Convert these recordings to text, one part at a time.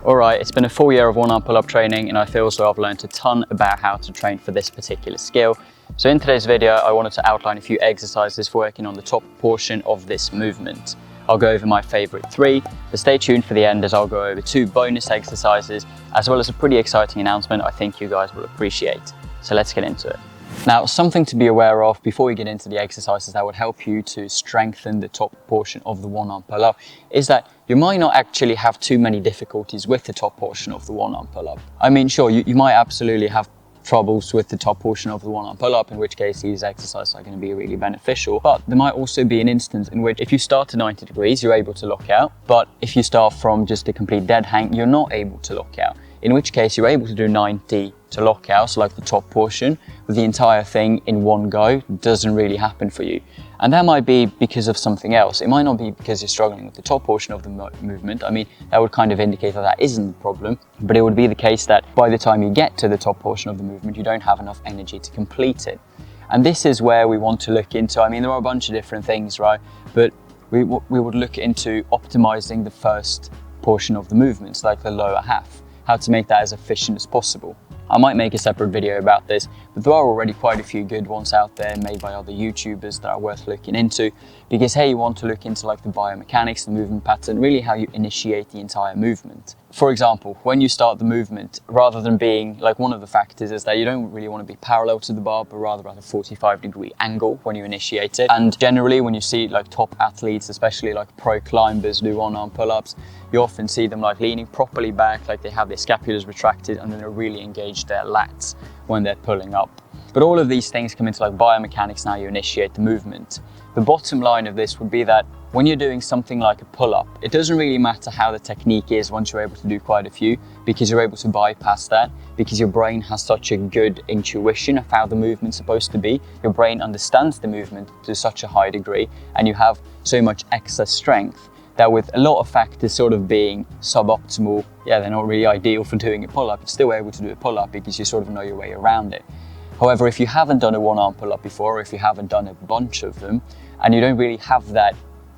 Alright, it's been a full year of one-arm pull-up training and I feel as though I've learned a ton about how to train for this particular skill. So in today's video, I wanted to outline a few exercises for working on the top portion of this movement. I'll go over my favourite 3, so stay tuned for the end as I'll go over 2 bonus exercises, as well as a pretty exciting announcement I think you guys will appreciate. So let's get into it. Now, something to be aware of before we get into the exercises that would help you to strengthen the top portion of the one-arm pull-up is that you might not actually have too many difficulties with the top portion of the one-arm pull-up. I mean, sure, you might absolutely have troubles with the top portion of the one-arm pull-up, in which case these exercises are going to be really beneficial. But there might also be an instance in which if you start to 90 degrees, you're able to lock out. But if you start from just a complete dead hang, you're not able to lock out. In which case you're able to do 90 to lock out, so like the top portion, with the entire thing in one go doesn't really happen for you. And that might be because of something else. It might not be because you're struggling with the top portion of the movement. I mean, that would kind of indicate that that isn't the problem, but it would be the case that by the time you get to the top portion of the movement, you don't have enough energy to complete it. And this is where we want to look into, I mean, there are a bunch of different things, right? But we would look into optimizing the first portion of the movements, like the lower half, how to make that as efficient as possible. I might make a separate video about this, but there are already quite a few good ones out there made by other YouTubers that are worth looking into, because hey, you want to look into like the biomechanics, the movement pattern, really how you initiate the entire movement. For example, when you start the movement, rather than being like, one of the factors is that you don't really want to be parallel to the bar, but rather at a 45-degree angle when you initiate it. And generally when you see like top athletes, especially like pro climbers, do one-arm pull-ups, you often see them like leaning properly back, like they have their scapulars retracted and then they're really engaged their lats when they're pulling up. But all of these things come into like biomechanics now you initiate the movement. The bottom line of this would be that when you're doing something like a pull-up, it doesn't really matter how the technique is once you're able to do quite a few, because you're able to bypass that, because your brain has such a good intuition of how the movement's supposed to be. Your brain understands the movement to such a high degree, and you have so much excess strength that with a lot of factors sort of being suboptimal, yeah, they're not really ideal for doing a pull-up, you're still able to do a pull-up because you sort of know your way around it. However, if you haven't done a one-arm pull-up before, or if you haven't done a bunch of them, and you don't really have that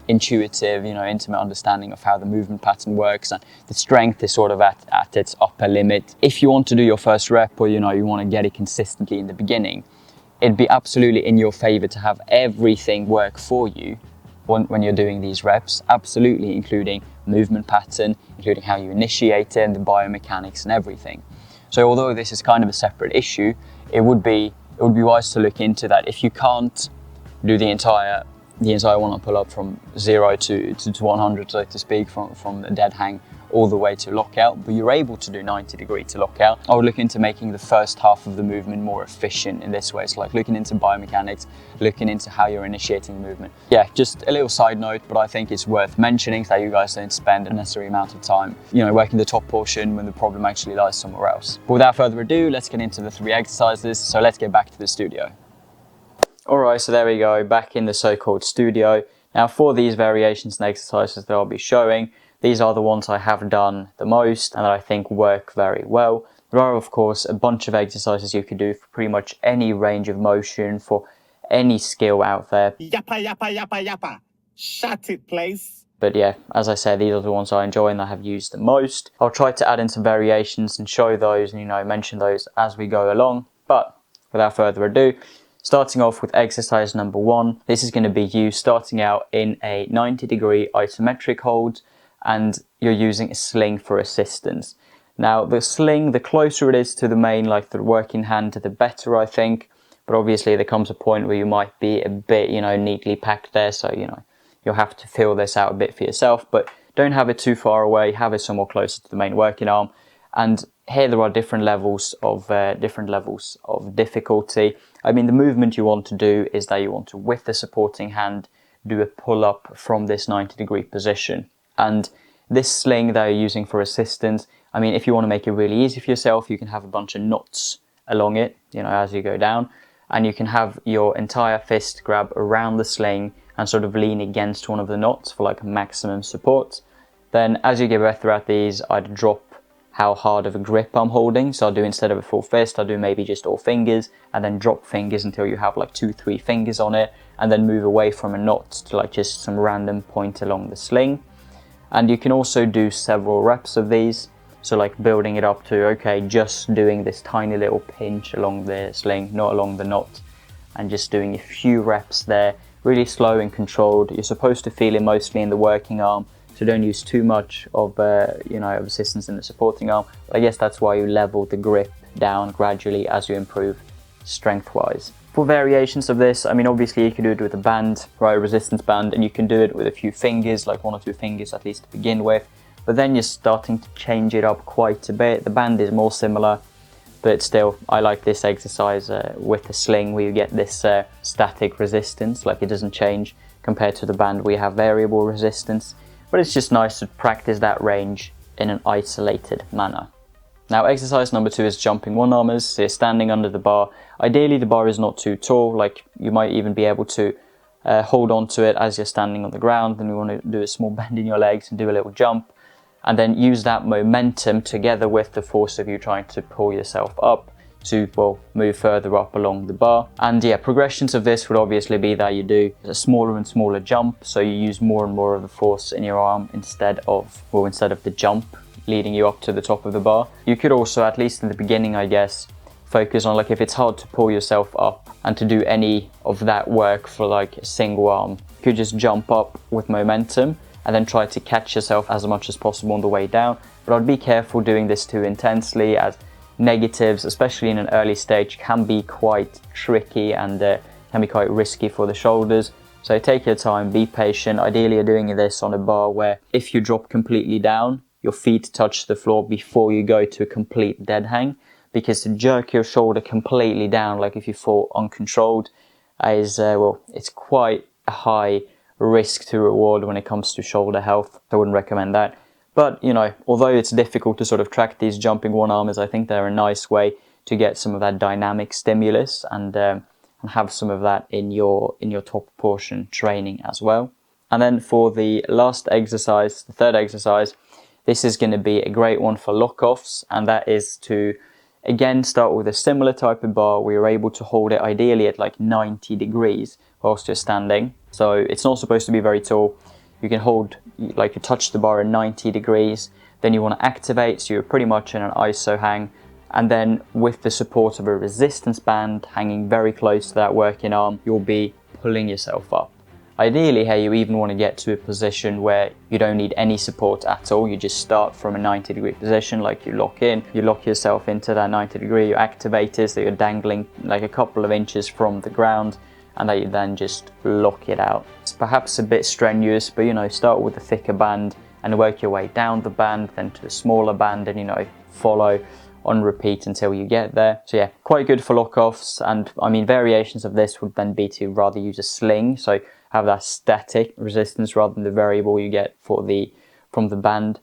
intuitive, intimate understanding of how the movement pattern works, and the strength is sort of at its upper limit. If you want to do your first rep, or you want to get it consistently in the beginning, it'd be absolutely in your favor to have everything work for you when you're doing these reps, absolutely, including movement pattern, including how you initiate it, and the biomechanics and everything. So although this is kind of a separate issue, it would be wise to look into that. If you can't do the entire one-arm pull-up from 0 to 100, so to speak, from the dead hang all the way to lockout, but you're able to do 90 degree to lockout, I would look into making the first half of the movement more efficient in this way. So like looking into biomechanics, looking into how you're initiating the movement. Yeah, just a little side note, but I think it's worth mentioning so that you guys don't spend a necessary amount of time, working the top portion when the problem actually lies somewhere else. But without further ado, let's get into the 3 exercises. So let's get back to the studio. Alright, so there we go, back in the so-called studio. Now for these variations and exercises that I'll be showing, these are the ones I have done the most and that I think work very well. There are of course a bunch of exercises you could do for pretty much any range of motion, for any skill out there. Yappa, yappa, yappa, yappa. Shut it, please. But yeah, as I said, these are the ones I enjoy and I have used the most. I'll try to add in some variations and show those and mention those as we go along. But without further ado, starting off with exercise number 1, this is going to be you starting out in a 90 degree isometric hold, and you're using a sling for assistance. Now the sling, the closer it is to the main, like the working hand, the better I think, but obviously there comes a point where you might be a bit, neatly packed there, so you'll have to feel this out a bit for yourself, but don't have it too far away, have it somewhat closer to the main working arm. And here there are different levels of difficulty. I mean, the movement you want to do is that you want to, with the supporting hand, do a pull-up from this 90 degree position. And this sling that you're using for assistance, I mean, if you want to make it really easy for yourself, you can have a bunch of knots along it, as you go down, and you can have your entire fist grab around the sling and sort of lean against one of the knots for like maximum support. Then as you get better throughout these, I'd drop how hard of a grip I'm holding. So I'll do, instead of a full fist, I'll do maybe just all fingers, and then drop fingers until you have like 2-3 fingers on it, and then move away from a knot to like just some random point along the sling. And you can also do several reps of these. So like building it up to, okay, just doing this tiny little pinch along the sling, not along the knot, and just doing a few reps there, really slow and controlled. You're supposed to feel it mostly in the working arm, so don't use too much of of assistance in the supporting arm. But I guess that's why you level the grip down gradually as you improve strength-wise. For variations of this, I mean, obviously you can do it with a band, right, a resistance band, and you can do it with a few fingers, like 1 or 2 fingers at least to begin with. But then you're starting to change it up quite a bit. The band is more similar, but still, I like this exercise with the sling, where you get this static resistance, like it doesn't change, compared to the band where you have variable resistance. But it's just nice to practice that range in an isolated manner. Now, exercise number 2 is jumping one-armers. So you're standing under the bar. Ideally, the bar is not too tall, like you might even be able to hold on to it as you're standing on the ground. Then you want to do a small bend in your legs and do a little jump, and then use that momentum together with the force of you trying to pull yourself up to, well, move further up along the bar. And yeah, progressions of this would obviously be that you do a smaller and smaller jump, so you use more and more of the force in your arm instead of the jump leading you up to the top of the bar. You could also, at least in the beginning, I guess, focus on, like, if it's hard to pull yourself up and to do any of that work for like a single arm, you could just jump up with momentum and then try to catch yourself as much as possible on the way down. But I'd be careful doing this too intensely, as negatives, especially in an early stage, can be quite tricky and can be quite risky for the shoulders. So take your time, be patient. Ideally, you're doing this on a bar where if you drop completely down, your feet touch the floor before you go to a complete dead hang, because to jerk your shoulder completely down, like if you fall uncontrolled, is, well, it's quite a high risk to reward when it comes to shoulder health. I wouldn't recommend that. But, you know, although it's difficult to sort of track these jumping one-armers, I think they're a nice way to get some of that dynamic stimulus and have some of that in your top portion training as well. And then for the last exercise, the third exercise, this is going to be a great one for lock-offs, and that is to, again, start with a similar type of bar where you're able to hold it ideally at like 90 degrees whilst you're standing. So it's not supposed to be very tall. You can hold, like, you touch the bar at 90 degrees, then you want to activate, so you're pretty much in an ISO hang, and then with the support of a resistance band hanging very close to that working arm, you'll be pulling yourself up. Ideally here, you even want to get to a position where you don't need any support at all. You just start from a 90-degree position, like you lock in, you lock yourself into that 90 degree, you activate it so you're dangling like a couple of inches from the ground, and that you then just lock it out. It's perhaps a bit strenuous, but, you know, start with a thicker band and work your way down the band, then to a smaller band, and, you know, follow on repeat until you get there. So yeah, quite good for lock-offs. And I mean, variations of this would then be to rather use a sling, so have that static resistance rather than the variable you get from the band.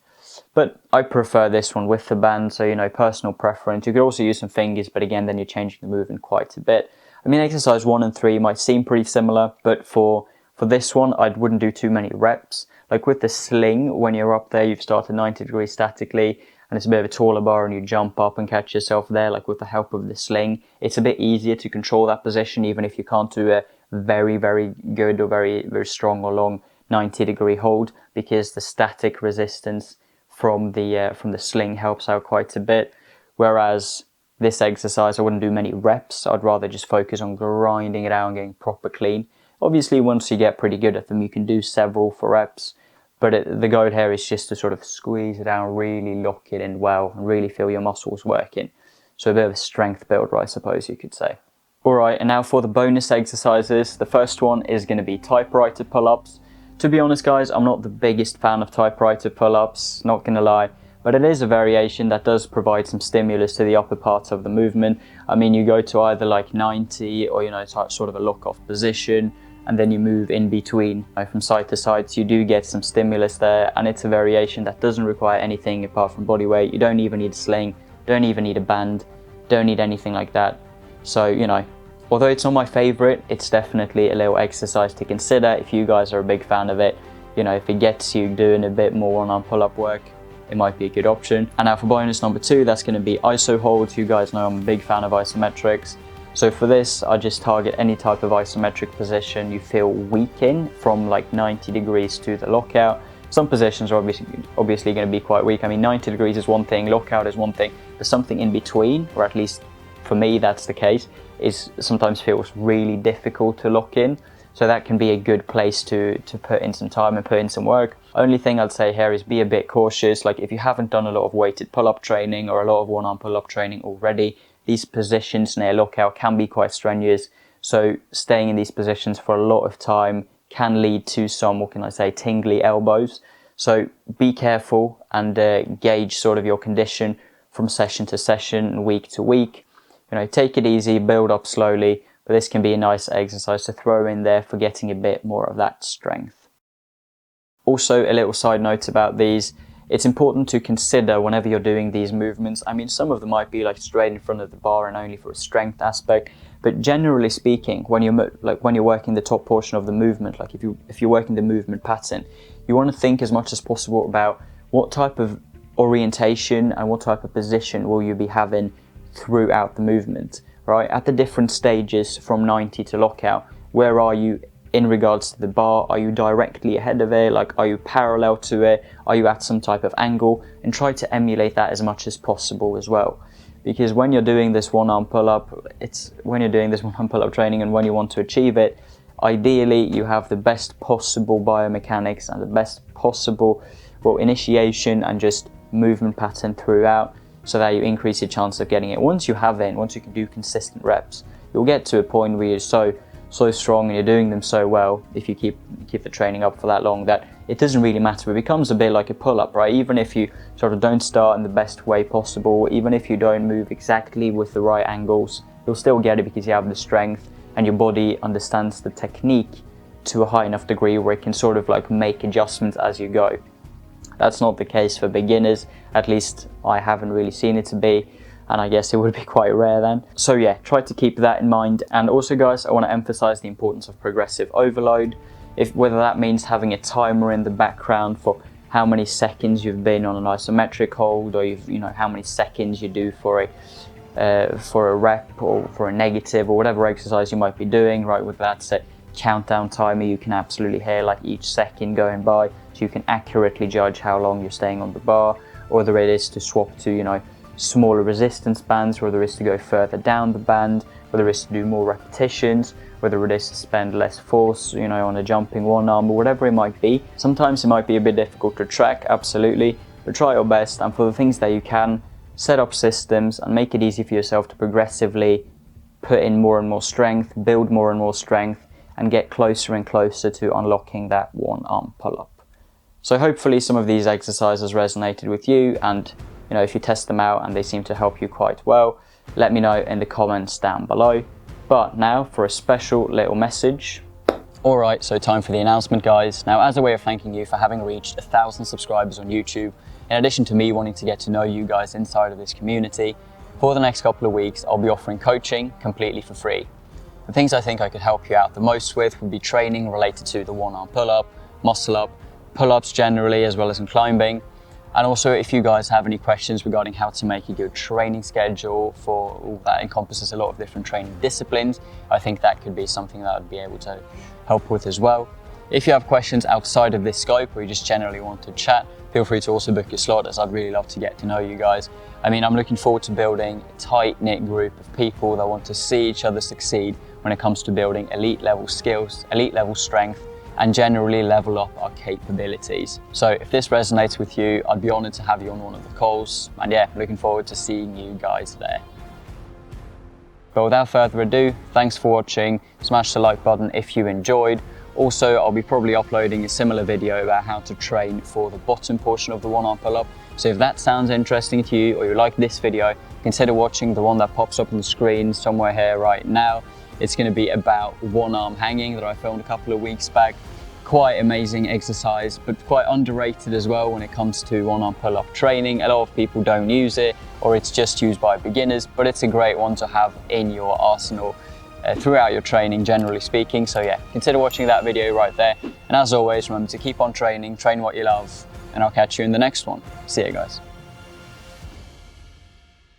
But I prefer this one with the band, so, you know, personal preference. You could also use some fingers, but again, then you're changing the movement quite a bit. I mean, exercise 1 and 3 might seem pretty similar, but for this one, I wouldn't do too many reps. Like with the sling, when you're up there, you've started 90 degrees statically, and it's a bit of a taller bar, and you jump up and catch yourself there, like with the help of the sling. It's a bit easier to control that position, even if you can't do a very, very good or very, very strong or long 90-degree hold, because the static resistance from the sling helps out quite a bit. Whereas this exercise, I wouldn't do many reps. I'd rather just focus on grinding it out and getting proper clean. Obviously, once you get pretty good at them, you can do several for reps. But the goal here is just to sort of squeeze it down, really lock it in well, and really feel your muscles working. So a bit of a strength builder, I suppose you could say. Alright, and now for the bonus exercises. The first one is going to be typewriter pull-ups. To be honest, guys, I'm not the biggest fan of typewriter pull-ups, not going to lie. But it is a variation that does provide some stimulus to the upper parts of the movement. I mean, you go to either like 90 or, you know, sort of a lock-off position, and then you move in between, from side to side, so you do get some stimulus there. And it's a variation that doesn't require anything apart from body weight. You don't even need a sling, don't even need a band, don't need anything like that. So, you know, although it's not my favorite, it's definitely a little exercise to consider if you guys are a big fan of it. You know, if it gets you doing a bit more one-arm pull-up work, it might be a good option. And now for bonus number 2, that's going to be ISO holds. You guys know I'm a big fan of isometrics. So for this, I just target any type of isometric position you feel weak in, from like 90 degrees to the lockout. Some positions are obviously going to be quite weak. I mean, 90 degrees is one thing, lockout is one thing, but something in between, or at least for me that's the case, is sometimes feels really difficult to lock in. So that can be a good place to put in some time and put in some work. Only thing I'd say here is be a bit cautious. Like if you haven't done a lot of weighted pull-up training or a lot of one-arm pull-up training already, these positions near lockout can be quite strenuous. So staying in these positions for a lot of time can lead to some, what can I say, tingly elbows. So be careful and gauge sort of your condition from session to session, week to week. You know, take it easy, build up slowly, but this can be a nice exercise to throw in there for getting a bit more of that strength. Also, a little side note about these, it's important to consider whenever you're doing these movements. I mean, some of them might be like straight in front of the bar and only for a strength aspect, but generally speaking, when you're working the top portion of the movement, like if you're working the movement pattern, you want to think as much as possible about what type of orientation and what type of position will you be having throughout the movement, right? At the different stages from 90 to lockout, where are you in regards to the bar? Are you directly ahead of it? Like, are you parallel to it? Are you at some type of angle? And try to emulate that as much as possible as well. Because when you're doing this one-arm pull-up, training and when you want to achieve it, ideally you have the best possible biomechanics and the best possible, well, initiation and just movement pattern throughout, so that you increase your chance of getting it. Once you can do consistent reps, you'll get to a point where you're so strong and you're doing them so well, if you keep the training up for that long, that it doesn't really matter. It becomes a bit like a pull-up, right? Even if you sort of don't start in the best way possible, even if you don't move exactly with the right angles, you'll still get it because you have the strength and your body understands the technique to a high enough degree where it can sort of like make adjustments as you go. That's not the case for beginners, at least I haven't really seen it to be, and I guess it would be quite rare then. So yeah, try to keep that in mind. And also guys, I want to emphasize the importance of progressive overload. Whether that means having a timer in the background for how many seconds you've been on an isometric hold, or how many seconds you do for a rep or for a negative or whatever exercise you might be doing, right? With that set countdown timer, you can absolutely hear like each second going by, so you can accurately judge how long you're staying on the bar. Or whether it is to swap to smaller resistance bands, whether it is to go further down the band, whether it is to do more repetitions, whether it is to spend less force on a jumping one arm, or whatever it might be. Sometimes it might be a bit difficult to track, absolutely, but try your best, and for the things that you can, set up systems and make it easy for yourself to progressively put in more and more strength, build more and more strength, and get closer and closer to unlocking that one-arm pull-up. So hopefully some of these exercises resonated with you, and if you test them out and they seem to help you quite well, let me know in the comments down below. But now for a special little message. Alright, so time for the announcement, guys. Now, as a way of thanking you for having reached 1,000 subscribers on YouTube, in addition to me wanting to get to know you guys inside of this community, for the next couple of weeks I'll be offering coaching completely for free. The things I think I could help you out the most with would be training related to the one-arm pull-up, muscle-up, pull-ups generally, as well as in climbing. And also, if you guys have any questions regarding how to make a good training schedule for that encompasses a lot of different training disciplines, I think that could be something that I'd be able to help with as well. If you have questions outside of this scope, or you just generally want to chat, feel free to also book your slot, as I'd really love to get to know you guys. I mean, I'm looking forward to building a tight-knit group of people that want to see each other succeed when it comes to building elite level skills, elite level strength, and generally level up our capabilities. So if this resonates with you, I'd be honored to have you on one of the calls. And yeah, looking forward to seeing you guys there. But without further ado, thanks for watching. Smash the like button if you enjoyed. Also, I'll be probably uploading a similar video about how to train for the bottom portion of the one-arm pull-up. So if that sounds interesting to you, or you like this video, consider watching the one that pops up on the screen somewhere here right now. It's going to be about one-arm hanging that I filmed a couple of weeks back. Quite amazing exercise, but quite underrated as well when it comes to one-arm pull-up training. A lot of people don't use it, or it's just used by beginners, but it's a great one to have in your arsenal throughout your training, generally speaking. So yeah, consider watching that video right there. And as always, remember to keep on training, train what you love, and I'll catch you in the next one. See you guys.